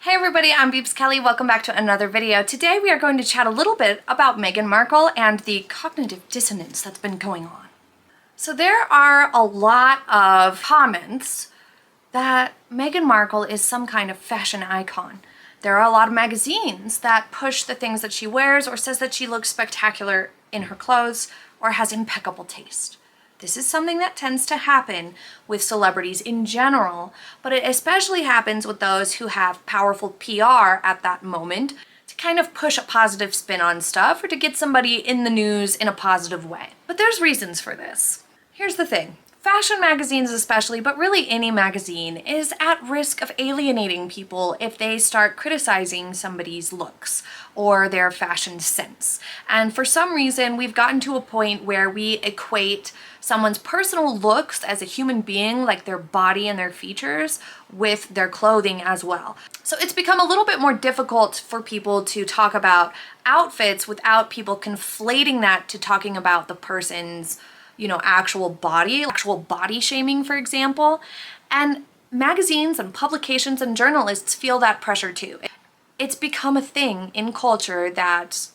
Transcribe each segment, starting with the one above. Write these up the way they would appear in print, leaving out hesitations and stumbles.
Hey everybody, I'm Beebs Kelley. Welcome back to another video. Today we are going to chat a little bit about Meghan Markle and the cognitive dissonance that's been going on. So there are a lot of comments that Meghan Markle is some kind of fashion icon. There are a lot of magazines that push the things that she wears or says that she looks spectacular in her clothes or has impeccable taste. This is something that tends to happen with celebrities in general, but it especially happens with those who have powerful PR at that moment to kind of push a positive spin on stuff or to get somebody in the news in a positive way. But there's reasons for this. Here's the thing. Fashion magazines especially, but really any magazine, is at risk of alienating people if they start criticizing somebody's looks or their fashion sense. And for some reason, we've gotten to a point where we equate someone's personal looks as a human being, like their body and their features, with their clothing as well. So it's become a little bit more difficult for people to talk about outfits without people conflating that to talking about the person's actual body shaming, for example. And magazines and publications and journalists feel that pressure too. It's become a thing in culture that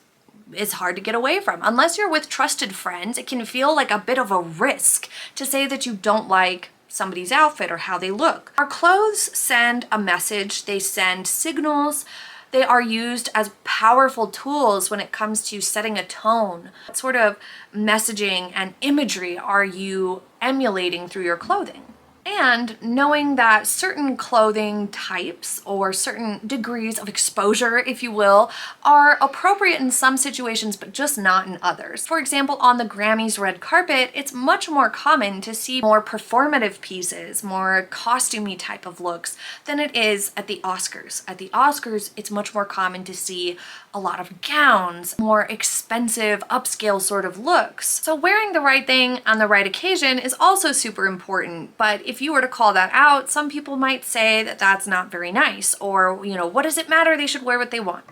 is hard to get away from. Unless you're with trusted friends, it can feel like a bit of a risk to say that you don't like somebody's outfit or how they look. Our clothes send a message, they send signals. They are used as powerful tools when it comes to setting a tone. What sort of messaging and imagery are you emulating through your clothing? And knowing that certain clothing types or certain degrees of exposure, if you will, are appropriate in some situations but just not in others. For example, on the Grammys red carpet, it's much more common to see more performative pieces, more costumey type of looks than it is at the Oscars. At the Oscars, it's much more common to see a lot of gowns, more expensive, upscale sort of looks. So wearing the right thing on the right occasion is also super important, but if you were to call that out, some people might say that that's not very nice, or, what does it matter? They should wear what they want.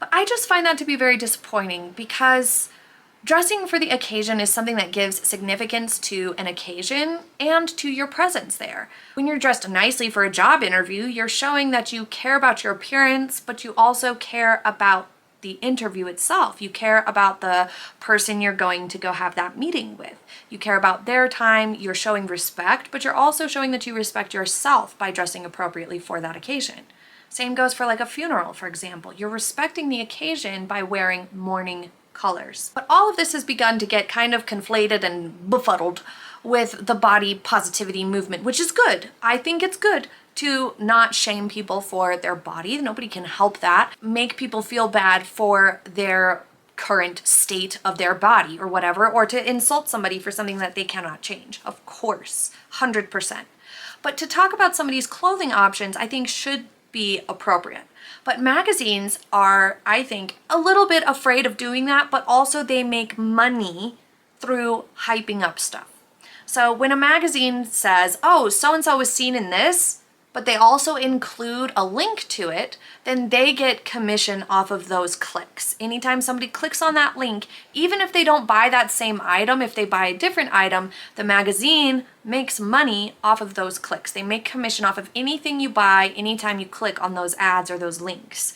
But I just find that to be very disappointing because dressing for the occasion is something that gives significance to an occasion and to your presence there. When you're dressed nicely for a job interview, you're showing that you care about your appearance, but you also care about the interview itself. You care about the person you're going to go have that meeting with. You care about their time, you're showing respect, but you're also showing that you respect yourself by dressing appropriately for that occasion. Same goes for like a funeral, for example. You're respecting the occasion by wearing mourning colors. But all of this has begun to get kind of conflated and befuddled with the body positivity movement, which is good. I think it's good to not shame people for their body. Nobody can help that. Make people feel bad for their current state of their body or whatever, or to insult somebody for something that they cannot change. Of course, 100%. But to talk about somebody's clothing options, I think should be appropriate. But magazines are, I think, a little bit afraid of doing that, but also they make money through hyping up stuff. So when a magazine says, oh, so-and-so was seen in this, but they also include a link to it, then they get commission off of those clicks. Anytime somebody clicks on that link, even if they don't buy that same item, if they buy a different item, the magazine makes money off of those clicks. They make commission off of anything you buy anytime you click on those ads or those links.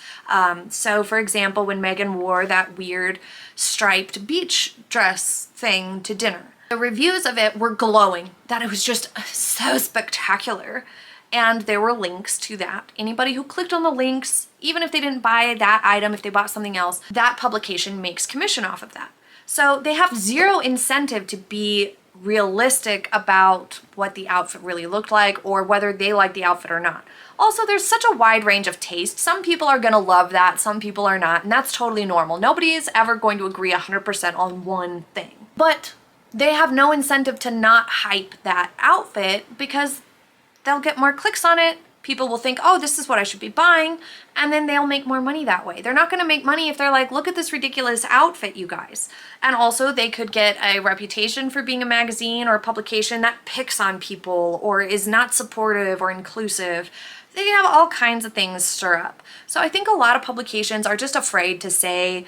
So for example, when Meghan wore that weird striped beach dress thing to dinner, the reviews of it were glowing, that it was just so spectacular. And there were links to that. Anybody who clicked on the links, even if they didn't buy that item, if they bought something else, that publication makes commission off of that. So they have zero incentive to be realistic about what the outfit really looked like or whether they like the outfit or not. Also, there's such a wide range of taste. Some people are gonna love that, some people are not, and that's totally normal. Nobody is ever going to agree 100% on one thing. But they have no incentive to not hype that outfit because they'll get more clicks on it. People will think, oh, this is what I should be buying, and then they'll make more money that way. They're not gonna make money if they're like, look at this ridiculous outfit, you guys. And also they could get a reputation for being a magazine or a publication that picks on people or is not supportive or inclusive. They can have all kinds of things stir up. So I think a lot of publications are just afraid to say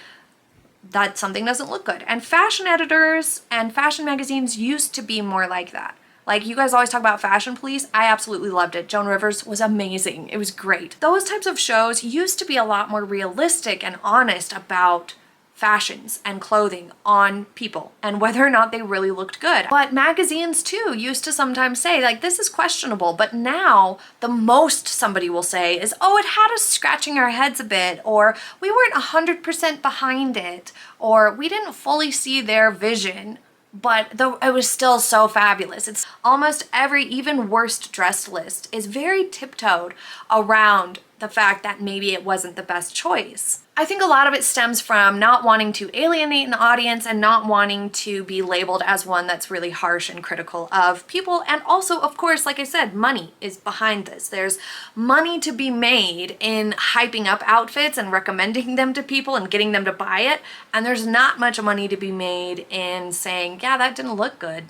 that something doesn't look good. And fashion editors and fashion magazines used to be more like that. Like, you guys always talk about Fashion Police. I absolutely loved it. Joan Rivers was amazing. It was great. Those types of shows used to be a lot more realistic and honest about fashions and clothing on people and whether or not they really looked good. But magazines too used to sometimes say, like, this is questionable, but now the most somebody will say is, oh, it had us scratching our heads a bit, or we weren't 100% behind it, or we didn't fully see their vision, but it was still so fabulous. It's almost every even worst dressed list is very tiptoed around the fact that maybe it wasn't the best choice. I think a lot of it stems from not wanting to alienate an audience and not wanting to be labeled as one that's really harsh and critical of people. And also, of course, like I said, money is behind this. There's money to be made in hyping up outfits and recommending them to people and getting them to buy it. And there's not much money to be made in saying, yeah, that didn't look good.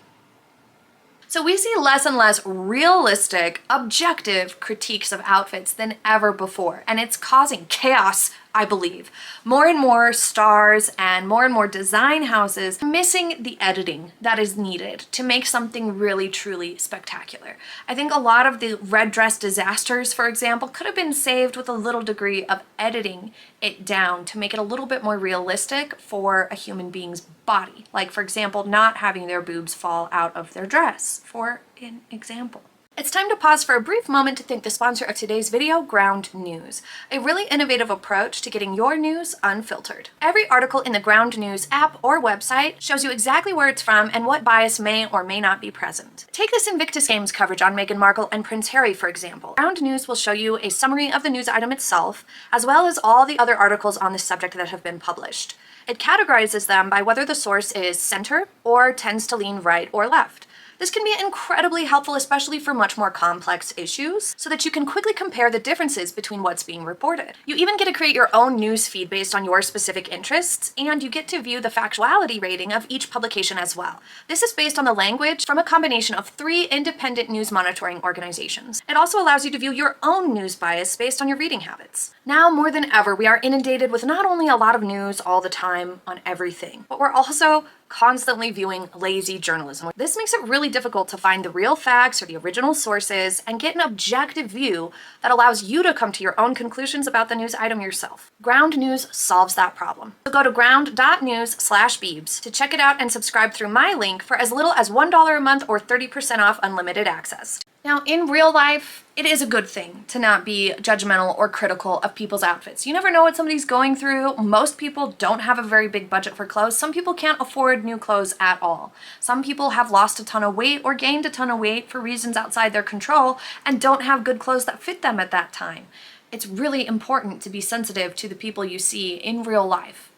So we see less and less realistic, objective critiques of outfits than ever before, and it's causing chaos, I believe. More and more stars and more design houses missing the editing that is needed to make something really truly spectacular. I think a lot of the red dress disasters, for example, could have been saved with a little degree of editing it down to make it a little bit more realistic for a human being's body. Like, for example, not having their boobs fall out of their dress, for an example. It's time to pause for a brief moment to thank the sponsor of today's video, Ground News, a really innovative approach to getting your news unfiltered. Every article in the Ground News app or website shows you exactly where it's from and what bias may or may not be present. Take this Invictus Games coverage on Meghan Markle and Prince Harry, for example. Ground News will show you a summary of the news item itself, as well as all the other articles on the subject that have been published. It categorizes them by whether the source is center or tends to lean right or left. This can be incredibly helpful, especially for much more complex issues, so that you can quickly compare the differences between what's being reported. You even get to create your own news feed based on your specific interests, and you get to view the factuality rating of each publication as well. This is based on the language from a combination of 3 independent news monitoring organizations. It also allows you to view your own news bias based on your reading habits. Now more than ever, we are inundated with not only a lot of news all the time on everything, but we're also constantly viewing lazy journalism. This makes it really difficult to find the real facts or the original sources and get an objective view that allows you to come to your own conclusions about the news item yourself. Ground News solves that problem. So go to ground.news/Beebs to check it out and subscribe through my link for as little as $1 a month or 30% off unlimited access. Now, in real life, it is a good thing to not be judgmental or critical of people's outfits. You never know what somebody's going through. Most people don't have a very big budget for clothes. Some people can't afford new clothes at all. Some people have lost a ton of weight or gained a ton of weight for reasons outside their control and don't have good clothes that fit them at that time. It's really important to be sensitive to the people you see in real life.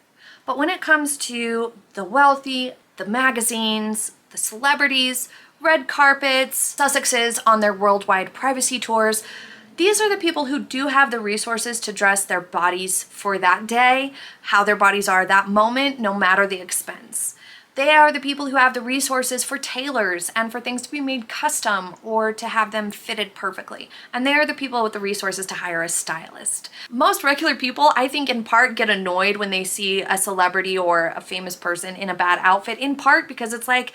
But when it comes to the wealthy, the magazines, the celebrities, red carpets, Sussexes on their worldwide privacy tours, these are the people who do have the resources to dress their bodies for that day, how their bodies are that moment, no matter the expense. They are the people who have the resources for tailors and for things to be made custom or to have them fitted perfectly. And they are the people with the resources to hire a stylist. Most regular people, I think, in part get annoyed when they see a celebrity or a famous person in a bad outfit, in part because it's like,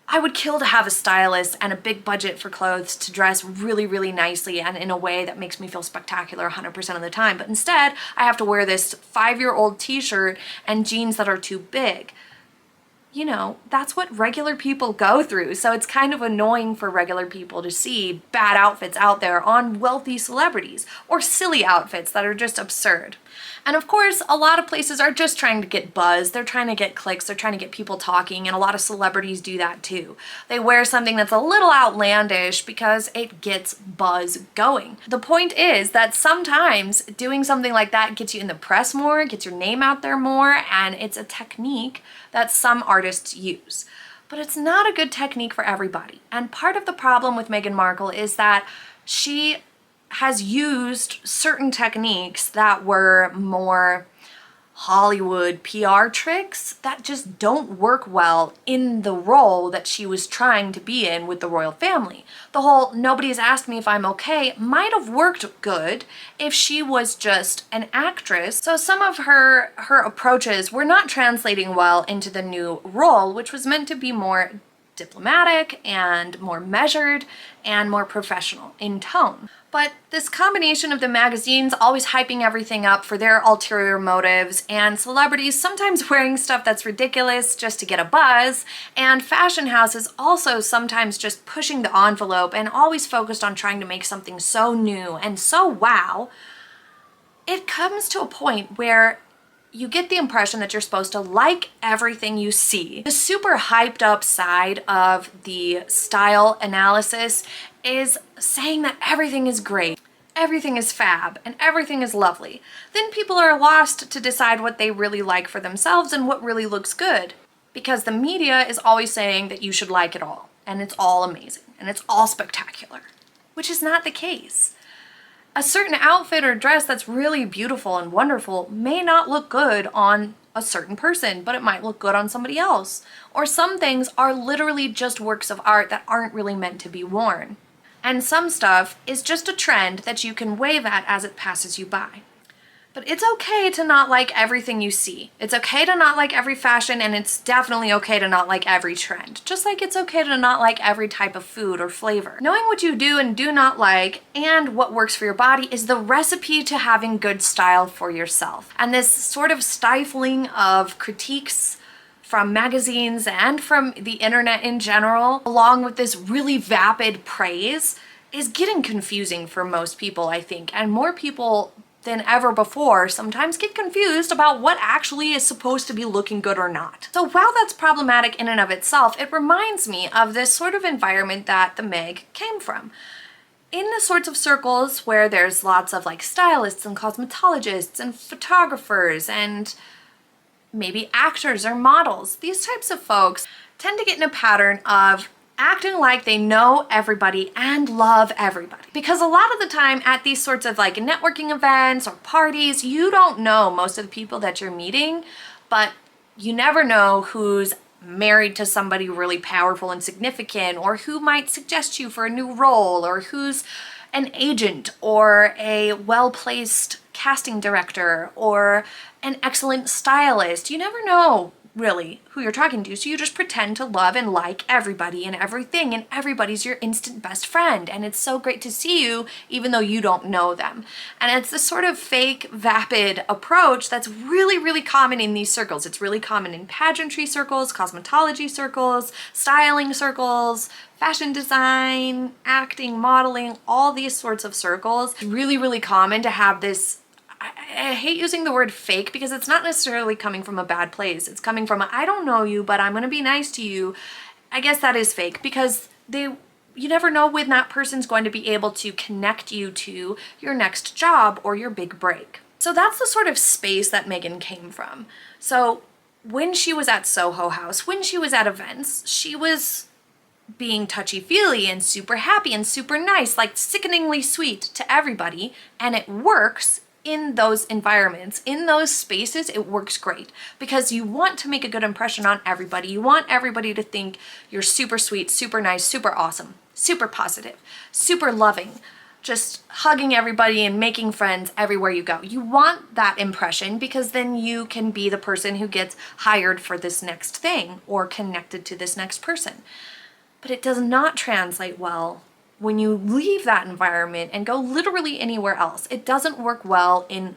I would kill to have a stylist and a big budget for clothes to dress really, really nicely and in a way that makes me feel spectacular 100% of the time. But instead, I have to wear this 5-year-old t-shirt and jeans that are too big. You know, that's what regular people go through. So it's kind of annoying for regular people to see bad outfits out there on wealthy celebrities or silly outfits that are just absurd. And of course, a lot of places are just trying to get buzz. They're trying to get clicks. They're trying to get people talking. And a lot of celebrities do that too. They wear something that's a little outlandish because it gets buzz going. The point is that sometimes doing something like that gets you in the press more, gets your name out there more, and it's a technique that some artists use. But it's not a good technique for everybody. And part of the problem with Meghan Markle is that she has used certain techniques that were more Hollywood PR tricks that just don't work well in the role that she was trying to be in with the royal family. The whole "nobody's asked me if I'm okay" might have worked good if she was just an actress. So some of her approaches were not translating well into the new role, which was meant to be more diplomatic and more measured and more professional in tone. But this combination of the magazines always hyping everything up for their ulterior motives, and celebrities sometimes wearing stuff that's ridiculous just to get a buzz, and fashion houses also sometimes just pushing the envelope and always focused on trying to make something so new and so wow, it comes to a point where you get the impression that you're supposed to like everything you see. The super hyped up side of the style analysis is saying that everything is great, everything is fab, and everything is lovely. Then people are lost to decide what they really like for themselves and what really looks good, because the media is always saying that you should like it all, and it's all amazing, and it's all spectacular, which is not the case. A certain outfit or dress that's really beautiful and wonderful may not look good on a certain person, but it might look good on somebody else. Or some things are literally just works of art that aren't really meant to be worn. And some stuff is just a trend that you can wave at as it passes you by. But it's okay to not like everything you see. It's okay to not like every fashion, and it's definitely okay to not like every trend. Just like it's okay to not like every type of food or flavor. Knowing what you do and do not like and what works for your body is the recipe to having good style for yourself. And this sort of stifling of critiques from magazines and from the internet in general, along with this really vapid praise, is getting confusing for most people, I think. And more people than ever before sometimes get confused about what actually is supposed to be looking good or not. So while that's problematic in and of itself, it reminds me of this sort of environment that the Meg came from. In the sorts of circles where there's lots of like stylists and cosmetologists and photographers and maybe actors or models, these types of folks tend to get in a pattern of acting like they know everybody and love everybody. Because a lot of the time at these sorts of like networking events or parties, you don't know most of the people that you're meeting, but you never know who's married to somebody really powerful and significant, or who might suggest you for a new role, or who's an agent or a well-placed casting director or an excellent stylist. You never know really who you're talking to, so you just pretend to love and like everybody and everything, and everybody's your instant best friend, and it's so great to see you even though you don't know them. And it's this sort of fake, vapid approach that's really, really common in these circles. It's really common in pageantry circles, cosmetology circles, styling circles, fashion design, acting, modeling, all these sorts of circles. It's really, really common to have this, I hate using the word fake because it's not necessarily coming from a bad place. It's coming from, I don't know you, but I'm gonna be nice to you. I guess that is fake because you never know when that person's going to be able to connect you to your next job or your big break. So that's the sort of space that Meghan came from. So when she was at Soho House, when she was at events, she was being touchy-feely and super happy and super nice, like sickeningly sweet to everybody, and it works in those environments, in those spaces. It works great because you want to make a good impression on everybody. You want everybody to think you're super sweet, super nice, super awesome, super positive, super loving, just hugging everybody and making friends everywhere you go. You want that impression because then you can be the person who gets hired for this next thing or connected to this next person. But it does not translate well when you leave that environment and go literally anywhere else. It doesn't work well in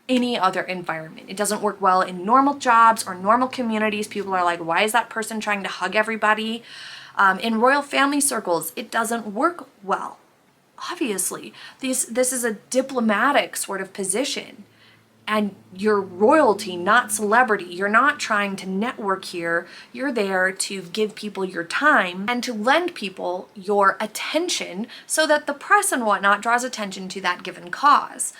any other environment. It doesn't work well in normal jobs or normal communities. People are like, why is that person trying to hug everybody? In royal family circles, it doesn't work well. Obviously, this is a diplomatic sort of position. And you're royalty, not celebrity. You're not trying to network here. You're there to give people your time and to lend people your attention so that the press and whatnot draws attention to that given cause.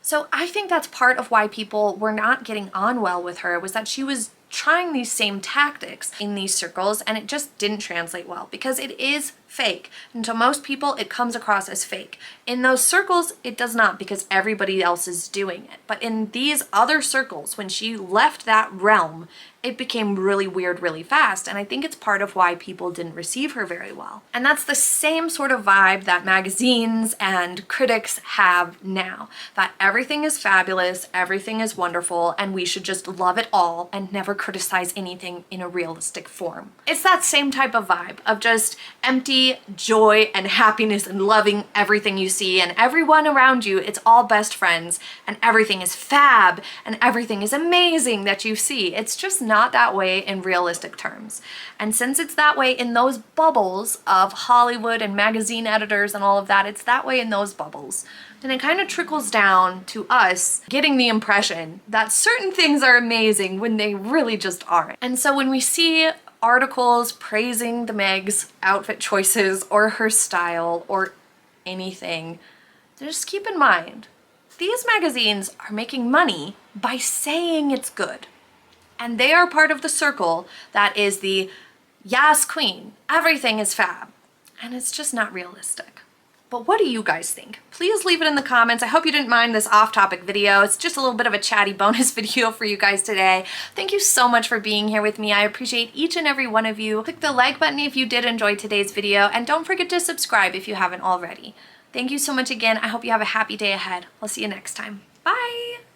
So I think that's part of why people were not getting on well with her, was that she was trying these same tactics in these circles and it just didn't translate well because it is fake. And to most people, it comes across as fake. In those circles, it does not, because everybody else is doing it. But in these other circles, when she left that realm, it became really weird really fast. And I think it's part of why people didn't receive her very well. And that's the same sort of vibe that magazines and critics have now. That everything is fabulous, everything is wonderful, and we should just love it all and never criticize anything in a realistic form. It's that same type of vibe of just empty joy and happiness and loving everything you see and everyone around you. It's all best friends and everything is fab and everything is amazing that you see. It's just not that way in realistic terms. And since it's that way in those bubbles of Hollywood and magazine editors and all of that, it's that way in those bubbles. And it kind of trickles down to us getting the impression that certain things are amazing when they really just aren't. And so when we see articles praising the Meg's outfit choices or her style or anything, just keep in mind, these magazines are making money by saying it's good. And they are part of the circle that is the yes queen, everything is fab. And it's just not realistic. But what do you guys think? Please leave it in the comments. I hope you didn't mind this off-topic video. It's just a little bit of a chatty bonus video for you guys today. Thank you so much for being here with me. I appreciate each and every one of you. Click the like button if you did enjoy today's video, and don't forget to subscribe if you haven't already. Thank you so much again. I hope you have a happy day ahead. I'll see you next time. Bye!